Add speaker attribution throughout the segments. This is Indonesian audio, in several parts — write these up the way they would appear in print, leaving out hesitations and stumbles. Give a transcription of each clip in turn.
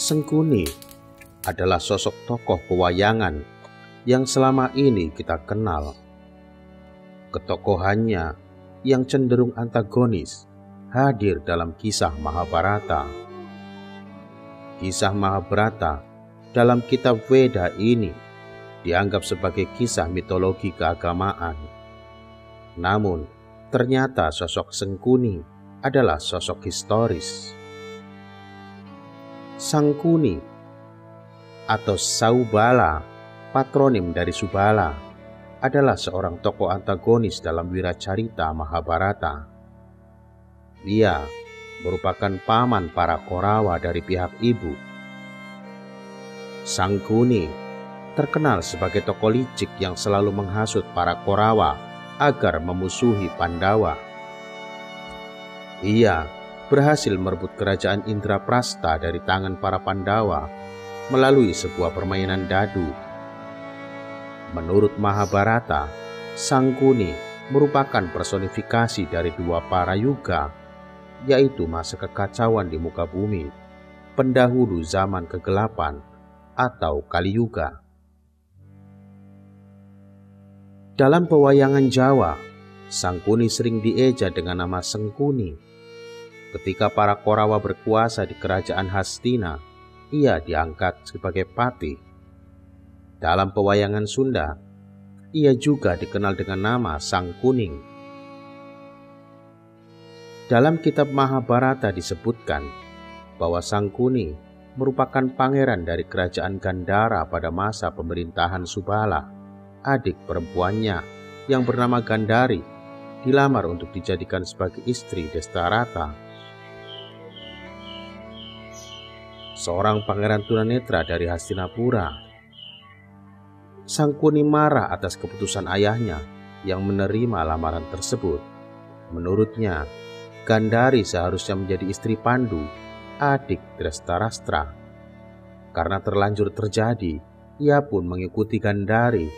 Speaker 1: Sangkuni adalah sosok tokoh pewayangan yang selama ini kita kenal. Ketokohannya yang cenderung antagonis hadir dalam kisah Mahabharata. Kisah Mahabharata dalam kitab Veda ini dianggap sebagai kisah mitologi keagamaan. Namun, ternyata sosok Sangkuni adalah sosok historis. Sangkuni atau Saubala, patronim dari Subala, adalah seorang tokoh antagonis dalam wiracarita Mahabharata. Dia merupakan paman para Korawa dari pihak ibu. Sangkuni terkenal sebagai tokoh licik yang selalu menghasut para Korawa agar memusuhi Pandawa. Ia berhasil merebut kerajaan Indraprastha dari tangan para Pandawa melalui sebuah permainan dadu. Menurut Mahabharata, Sangkuni merupakan personifikasi dari dua parayuga, yaitu masa kekacauan di muka bumi, pendahulu zaman kegelapan atau Kali Yuga. Dalam pewayangan Jawa, Sangkuni sering dieja dengan nama Sengkuni. Ketika para Korawa berkuasa di kerajaan Hastina, ia diangkat sebagai patih. Dalam pewayangan Sunda, ia juga dikenal dengan nama Sang Kuning. Dalam kitab Mahabharata disebutkan bahwa Sangkuni merupakan pangeran dari kerajaan Gandhara pada masa pemerintahan Subala. Adik perempuannya yang bernama Gandhari dilamar untuk dijadikan sebagai istri Destarata, seorang pangeran tunanetra dari Hastinapura. Sangkuni marah atas keputusan ayahnya yang menerima lamaran tersebut. Menurutnya, Gandhari seharusnya menjadi istri Pandu, adik Dhritarashtra. Karena terlanjur terjadi, ia pun mengikuti Gandhari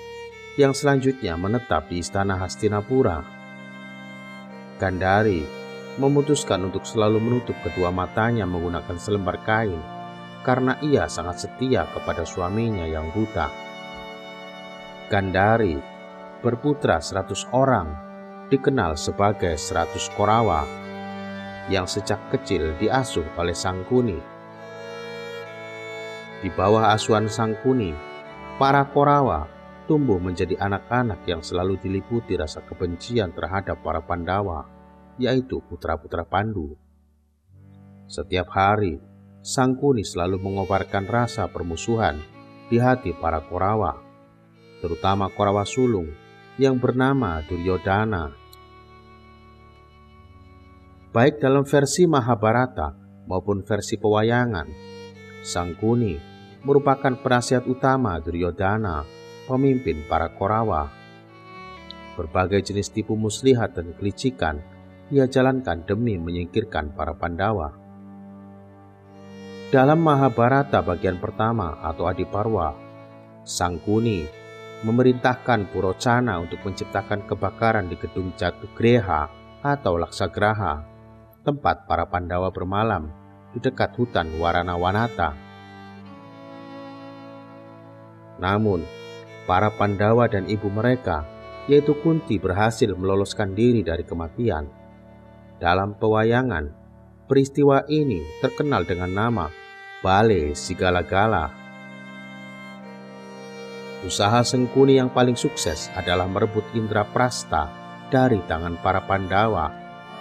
Speaker 1: yang selanjutnya menetap di istana Hastinapura. Gandhari memutuskan untuk selalu menutup kedua matanya menggunakan selembar kain karena ia sangat setia kepada suaminya yang buta. Gandhari berputra 100 orang, dikenal sebagai 100 Korawa, yang sejak kecil diasuh oleh Sangkuni. Di bawah asuhan Sangkuni, para Korawa tumbuh menjadi anak-anak yang selalu diliputi rasa kebencian terhadap para Pandawa, yaitu putra-putra Pandu. Setiap hari, Sangkuni selalu mengobarkan rasa permusuhan di hati para Korawa, terutama Korawa sulung yang bernama Duryodhana. Baik dalam versi Mahabharata maupun versi pewayangan, Sangkuni merupakan penasihat utama Duryodhana, pemimpin para Korawa. Berbagai jenis tipu muslihat dan kelicikan ia jalankan demi menyingkirkan para Pandawa. Dalam Mahabharata bagian pertama atau Adiparwa, Sangkuni memerintahkan Purocana untuk menciptakan kebakaran di gedung Jatugreha atau Laksagraha, tempat para Pandawa bermalam di dekat hutan Warana-Wanata. Namun, para Pandawa dan ibu mereka, yaitu Kunti, berhasil meloloskan diri dari kematian. Dalam pewayangan, peristiwa ini terkenal dengan nama Bale Sigalagala. Usaha Sangkuni yang paling sukses adalah merebut Indraprastha dari tangan para Pandawa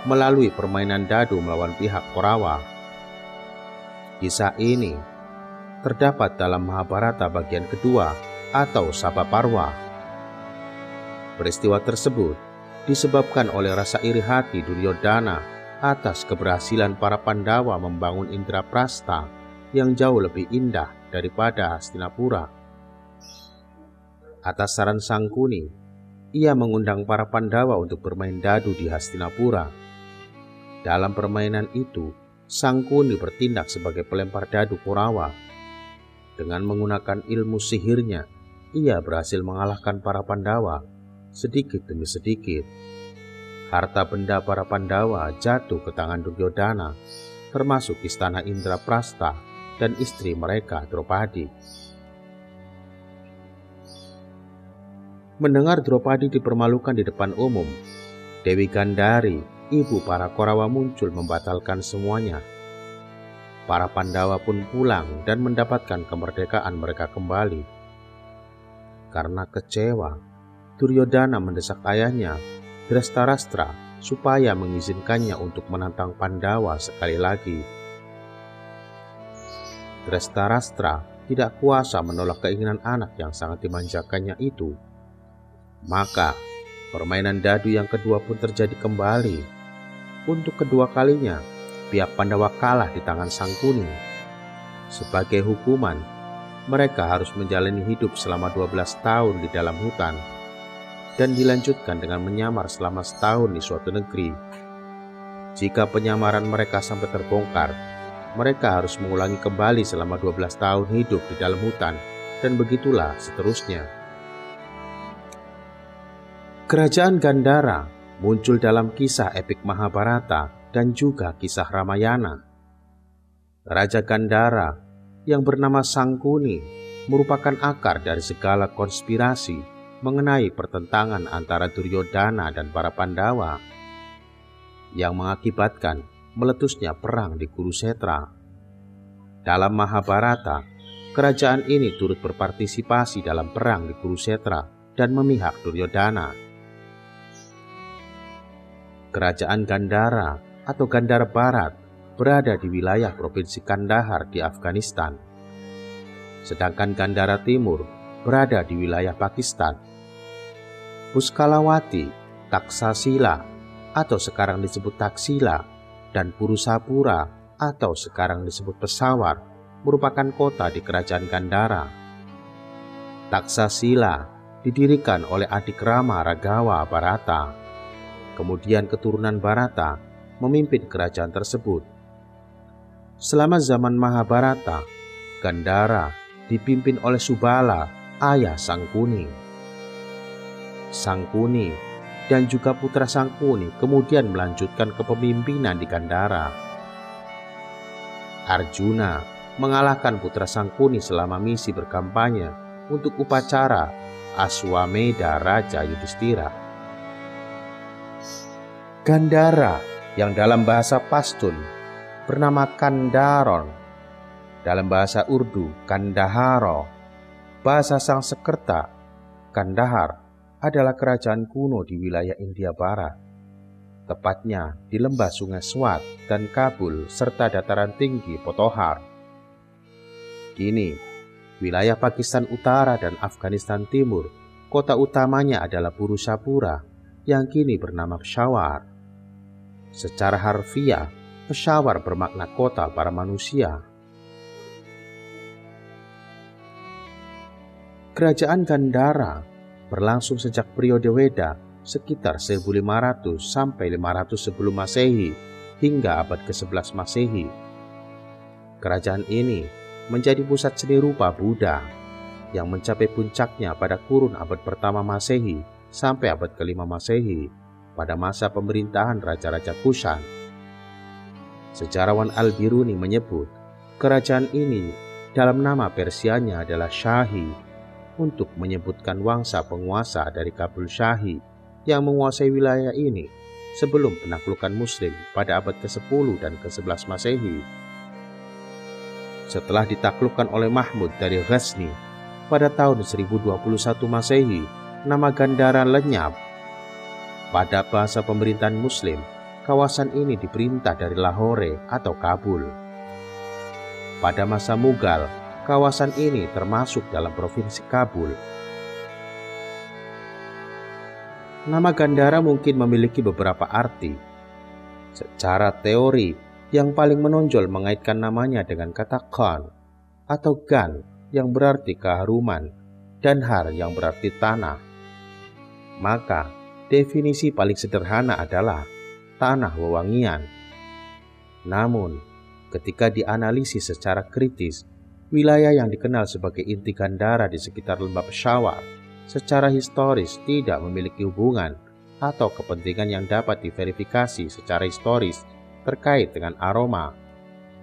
Speaker 1: melalui permainan dadu melawan pihak Korawa. Kisah ini terdapat dalam Mahabharata bagian kedua atau Sabaparwa. Peristiwa tersebut disebabkan oleh rasa iri hati Duryodhana atas keberhasilan para Pandawa membangun Indraprastha yang jauh lebih indah daripada Hastinapura. Atas saran Sangkuni, ia mengundang para Pandawa untuk bermain dadu di Hastinapura. Dalam permainan itu, Sangkuni bertindak sebagai pelempar dadu Korawa. Dengan menggunakan ilmu sihirnya, ia berhasil mengalahkan para Pandawa sedikit demi sedikit. Harta benda para Pandawa jatuh ke tangan Duryodhana, termasuk istana Indraprastha dan istri mereka Draupadi. Mendengar Draupadi dipermalukan di depan umum, Dewi Gandhari, ibu para Korawa, muncul membatalkan semuanya. Para Pandawa pun pulang dan mendapatkan kemerdekaan mereka kembali. Karena kecewa, Duryodhana mendesak ayahnya, Drashtarashtra, supaya mengizinkannya untuk menantang Pandawa sekali lagi. Drashtarashtra tidak kuasa menolak keinginan anak yang sangat dimanjakannya itu. Maka permainan dadu yang kedua pun terjadi kembali. Untuk kedua kalinya, pihak Pandawa kalah di tangan Sangkuni. Sebagai hukuman, mereka harus menjalani hidup selama 12 tahun di dalam hutan dan dilanjutkan dengan menyamar selama setahun di suatu negeri. Jika penyamaran mereka sampai terbongkar, mereka harus mengulangi kembali selama 12 tahun hidup di dalam hutan, dan begitulah seterusnya. Kerajaan Gandhara muncul dalam kisah epik Mahabharata dan juga kisah Ramayana. Raja Gandhara yang bernama Sangkuni merupakan akar dari segala konspirasi mengenai pertentangan antara Duryodhana dan para Pandawa yang mengakibatkan meletusnya perang di Kurukshetra. Dalam Mahabharata, kerajaan ini turut berpartisipasi dalam perang di Kurukshetra dan memihak Duryodhana. Kerajaan Gandhara atau Gandhara Barat berada di wilayah Provinsi Kandahar di Afghanistan. Sedangkan Gandhara Timur berada di wilayah Pakistan. Puskalawati, Taksasila atau sekarang disebut Taksila, dan Purusapura atau sekarang disebut Peshawar merupakan kota di kerajaan Gandhara. Taksasila didirikan oleh adik Rama Ragawa Bharata. Kemudian keturunan Bharata memimpin kerajaan tersebut. Selama zaman Mahabharata, Gandhara dipimpin oleh Subala, ayah Sangkuni. Sangkuni dan juga putra Sangkuni kemudian melanjutkan kepemimpinan di Gandhara. Arjuna mengalahkan putra Sangkuni selama misi berkampanye untuk upacara Aswamedha Raja Yudhistira. Gandhara yang dalam bahasa Pashtun bernama Kandaron, dalam bahasa Urdu Kandahara, bahasa Sanskerta Kandahar adalah kerajaan kuno di wilayah India Barat, tepatnya di lembah Sungai Swat dan Kabul serta dataran tinggi Potohar. Kini, wilayah Pakistan Utara dan Afghanistan Timur, kota utamanya adalah Purusapura yang kini bernama Peshawar. Secara harfiah, Peshawar bermakna kota para manusia. Kerajaan Gandhara berlangsung sejak periode Weda sekitar 1500 sampai 500 sebelum Masehi hingga abad ke-11 Masehi. Kerajaan ini menjadi pusat seni rupa Buddha yang mencapai puncaknya pada kurun abad pertama Masehi sampai abad ke-5 Masehi pada masa pemerintahan Raja-Raja Kushan. Sejarawan Al-Biruni menyebut kerajaan ini dalam nama Persianya adalah Shahi untuk menyebutkan wangsa penguasa dari Kabul Shahi yang menguasai wilayah ini sebelum penaklukan Muslim pada abad ke-10 dan ke-11 Masehi. Setelah ditaklukkan oleh Mahmud dari Ghazni pada tahun 1021 Masehi, nama Gandhara lenyap. Pada bahasa pemerintahan Muslim, kawasan ini diperintah dari Lahore atau Kabul. Pada masa Mughal, kawasan ini termasuk dalam provinsi Kabul. Nama Gandhara mungkin memiliki beberapa arti. Secara teori, yang paling menonjol mengaitkan namanya dengan kata Khan atau Gan yang berarti keharuman dan Har yang berarti tanah. Maka, definisi paling sederhana adalah tanah wewangian. Namun, ketika dianalisis secara kritis, wilayah yang dikenal sebagai inti Gandhara di sekitar lembah Peshawar secara historis tidak memiliki hubungan atau kepentingan yang dapat diverifikasi secara historis terkait dengan aroma,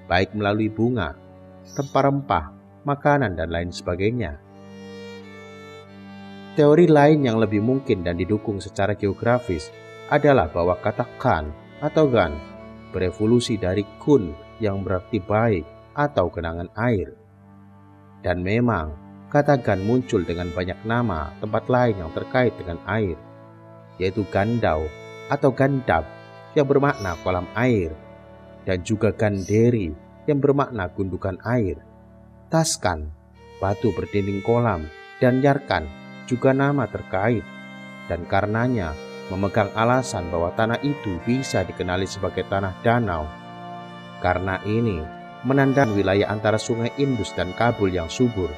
Speaker 1: baik melalui bunga, rempah-rempah, makanan, dan lain sebagainya. Teori lain yang lebih mungkin dan didukung secara geografis adalah bahwa kata Khan atau Gan berevolusi dari Kun yang berarti baik atau genangan air. Dan memang kata Gan muncul dengan banyak nama tempat lain yang terkait dengan air, yaitu Gandau atau Gandab yang bermakna kolam air, dan juga Ganderi yang bermakna gundukan air, Taskan, batu berdinding kolam, dan Yarkan juga nama terkait, dan karenanya memegang alasan bahwa tanah itu bisa dikenali sebagai tanah danau. Karena ini menandai wilayah antara sungai Indus dan Kabul yang subur.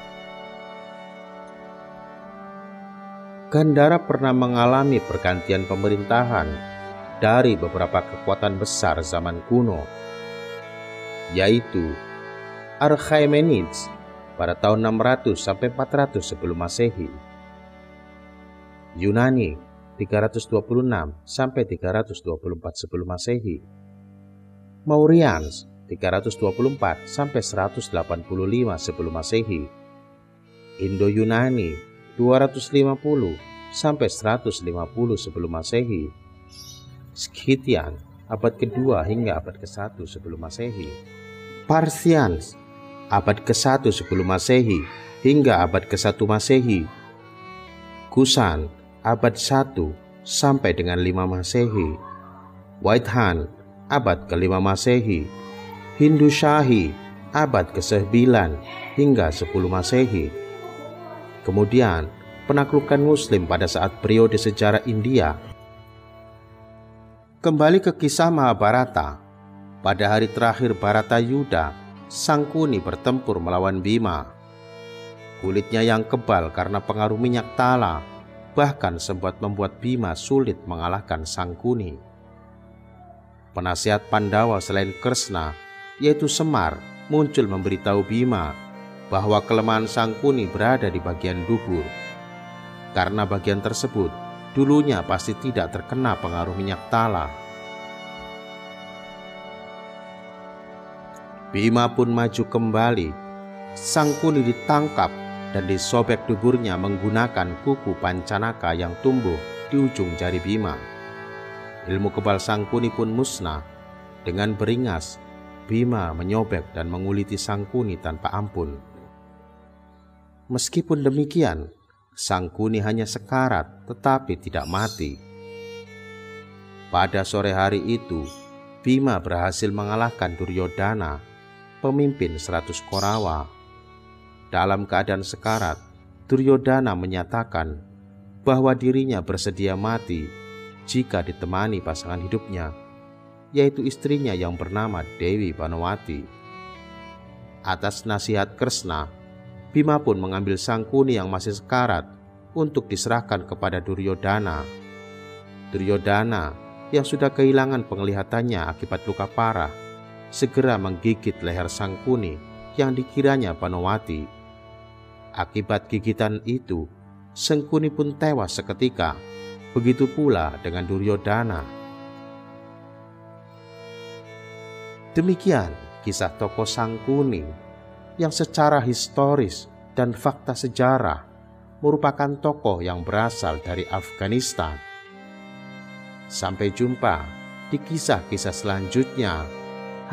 Speaker 1: Gandhara pernah mengalami pergantian pemerintahan dari beberapa kekuatan besar zaman kuno, yaitu Archaemenids pada tahun 600 sampai 400 sebelum Masehi, Yunani 326 sampai 324 sebelum Masehi, Mauryaans 324 sampai 185 sebelum Masehi, Indo-Yunani 250 sampai 150 sebelum Masehi, Scythian abad kedua hingga abad ke-1 sebelum Masehi, Parthians abad ke-1 sebelum Masehi hingga abad ke-1 Masehi, Kusan abad 1 sampai dengan 5 Masehi, White Han abad ke-5 Masehi, Hindu Shahi abad ke-9 hingga 10 Masehi. Kemudian penaklukan Muslim pada saat periode sejarah India. Kembali ke kisah Mahabharata. Pada hari terakhir Bharatayuddha, Sangkuni bertempur melawan Bima. Kulitnya yang kebal karena pengaruh minyak tala bahkan sempat membuat Bima sulit mengalahkan Sangkuni. Penasihat Pandawa selain Kresna, yaitu Semar, muncul memberitahu Bima bahwa kelemahan Sangkuni berada di bagian dubur. Karena bagian tersebut dulunya pasti tidak terkena pengaruh minyak tala. Bima pun maju kembali. Sangkuni ditangkap dan disobek duburnya menggunakan kuku pancanaka yang tumbuh di ujung jari Bima. Ilmu kebal Sangkuni pun musnah. Dengan beringas, Bima menyobek dan menguliti Sangkuni tanpa ampun. Meskipun demikian, Sangkuni hanya sekarat tetapi tidak mati. Pada sore hari itu, Bima berhasil mengalahkan Duryodhana, pemimpin 100 Korawa. Dalam keadaan sekarat, Duryodhana menyatakan bahwa dirinya bersedia mati jika ditemani pasangan hidupnya, yaitu istrinya yang bernama Dewi Banowati. Atas nasihat Kresna, Bima pun mengambil Sangkuni yang masih sekarat untuk diserahkan kepada Duryodhana. Duryodhana yang sudah kehilangan penglihatannya akibat luka parah segera menggigit leher Sangkuni yang dikiranya Banowati. Akibat gigitan itu, Sangkuni pun tewas seketika. Begitu pula dengan Duryodhana. Demikian kisah tokoh Sangkuni yang secara historis dan fakta sejarah merupakan tokoh yang berasal dari Afghanistan. Sampai jumpa di kisah-kisah selanjutnya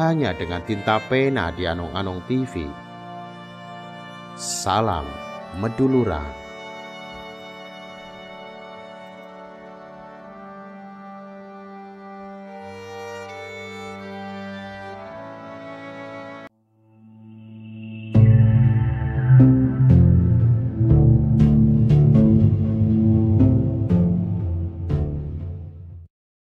Speaker 1: hanya dengan tinta pena di Anong Anong TV. Salam Meduluran.